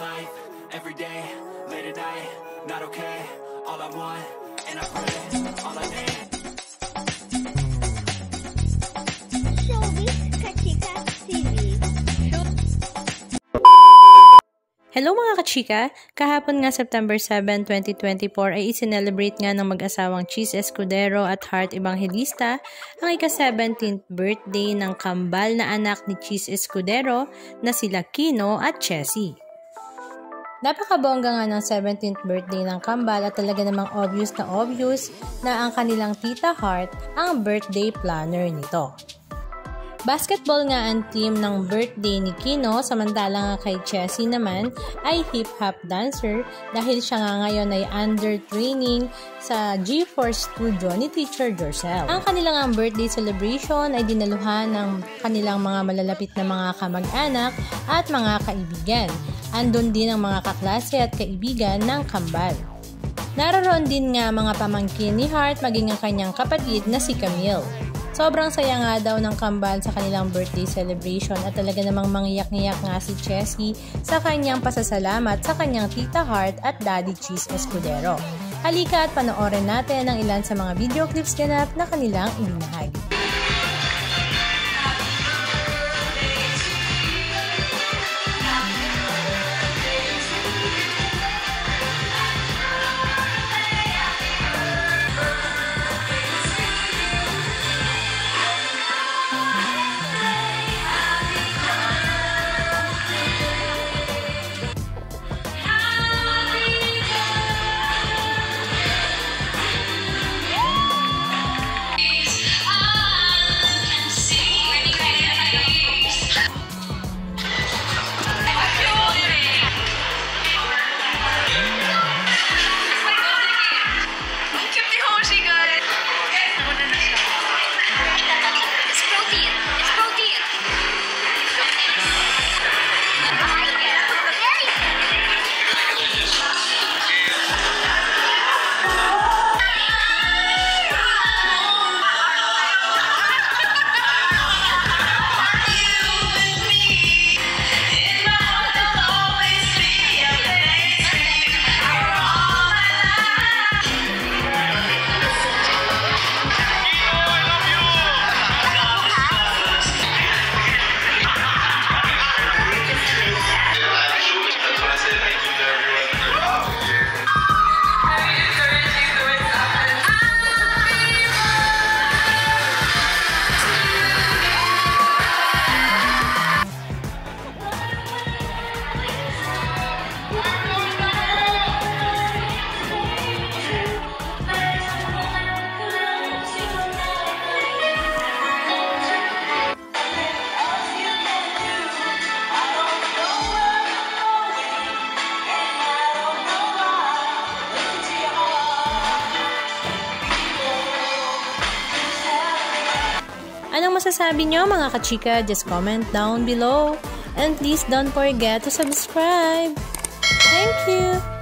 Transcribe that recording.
life, every day, late at night, not okay. All I want, and I pray, all I need. Hello mga kachika! Kahapon nga September 7, 2024 ay isinelebrate nga ng mag-asawang Chis Escudero at Heart Evangelista ang ika-17th birthday ng kambal na anak ni Chis Escudero na sila Kino at Chessy. Napakabongga nga ng 17th birthday ng kambal at talaga namang obvious na ang kanilang tita Heart ang birthday planner nito. Basketball nga ang team ng birthday ni Kino, samantala nga kay Chessy naman ay hip-hop dancer dahil siya nga ngayon ay under training sa G4 Studio ni Teacher Jorcel. Ang kanilang birthday celebration ay dinaluhan ng kanilang mga malalapit na mga kamag-anak at mga kaibigan. Andun din ang mga kaklase at kaibigan ng kambal. Naroon din nga mga pamangkin ni Heart maging ang kanyang kapatid na si Camille. Sobrang saya nga daw ng kambal sa kanilang birthday celebration at talaga namang mangiyak-ngiyak nga si Chessy sa kanyang pasasalamat sa kanyang tita Heart at Daddy Chis Escudero. Halika at panoorin natin ang ilan sa mga video clips ganap na kanilang ibinahagi. Anong masasabi nyo mga kachika? Just comment down below. And please don't forget to subscribe. Thank you!